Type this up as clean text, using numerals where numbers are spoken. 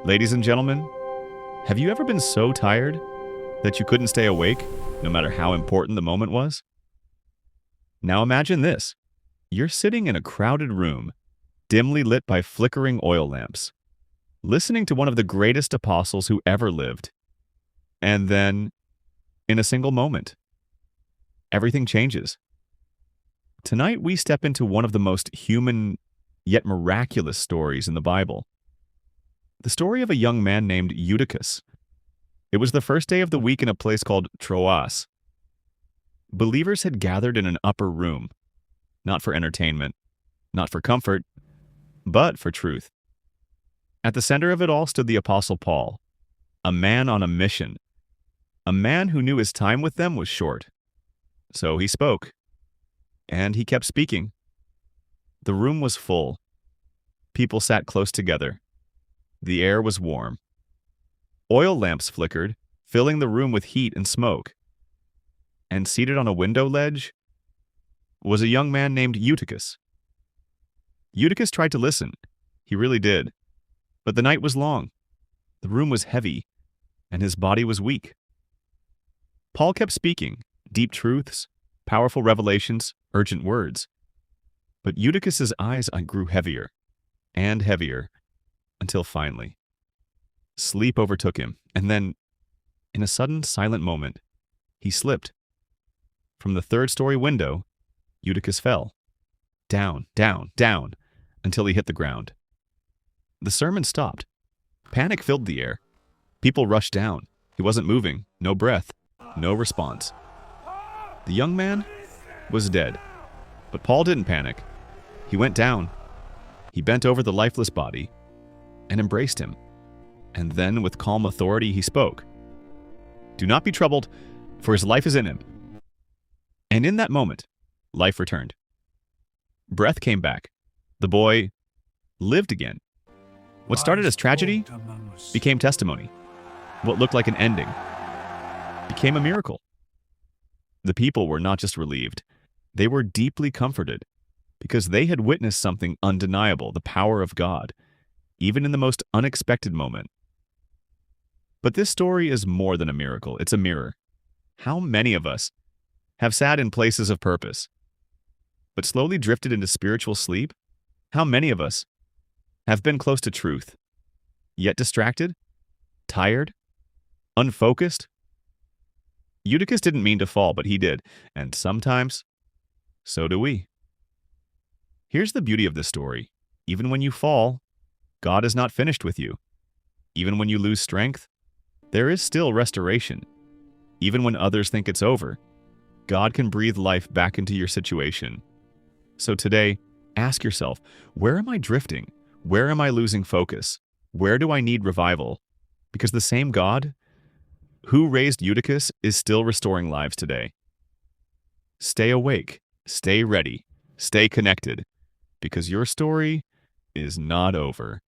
Ladies and gentlemen, have you ever been so tired that you couldn't stay awake, no matter how important the moment was? Now imagine this. You're sitting in a crowded room, dimly lit by flickering oil lamps, listening to one of the greatest apostles who ever lived. And then, in a single moment, everything changes. Tonight, we step into one of the most human yet miraculous stories in the Bible. The story of a young man named Eutychus. It was the first day of the week in a place called Troas. Believers had gathered in an upper room, not for entertainment, not for comfort, but for truth. At the center of it all stood the Apostle Paul, a man on a mission, a man who knew his time with them was short. So he spoke, and he kept speaking. The room was full. People sat close together. The air was warm. Oil lamps flickered, filling the room with heat and smoke. And seated on a window ledge was a young man named Eutychus. Eutychus tried to listen. He really did. But the night was long. The room was heavy, and his body was weak. Paul kept speaking, deep truths, powerful revelations, urgent words. But Eutychus's eyes grew heavier and heavier until finally, sleep overtook him, and then, in a sudden silent moment, he slipped. From the third-story window, Eutychus fell. Down, down, down, until he hit the ground. The sermon stopped. Panic filled the air. People rushed down. He wasn't moving, no breath, no response. The young man was dead. But Paul didn't panic. He went down. He bent over the lifeless body and embraced him. And then, with calm authority, he spoke. "Do not be troubled, for his life is in him." And in that moment, life returned. Breath came back. The boy lived again. What started as tragedy became testimony. What looked like an ending became a miracle. The people were not just relieved. They were deeply comforted because they had witnessed something undeniable, the power of God, even in the most unexpected moment. But this story is more than a miracle. It's a mirror. How many of us have sat in places of purpose, but slowly drifted into spiritual sleep? How many of us have been close to truth, yet distracted, tired, unfocused? Eutychus didn't mean to fall, but he did, and sometimes, so do we. Here's the beauty of this story. Even when you fall, God is not finished with you. Even when you lose strength, there is still restoration. Even when others think it's over, God can breathe life back into your situation. So today, ask yourself, where am I drifting? Where am I losing focus? Where do I need revival? Because the same God who raised Eutychus is still restoring lives today. Stay awake, stay ready, stay connected, because your story is not over.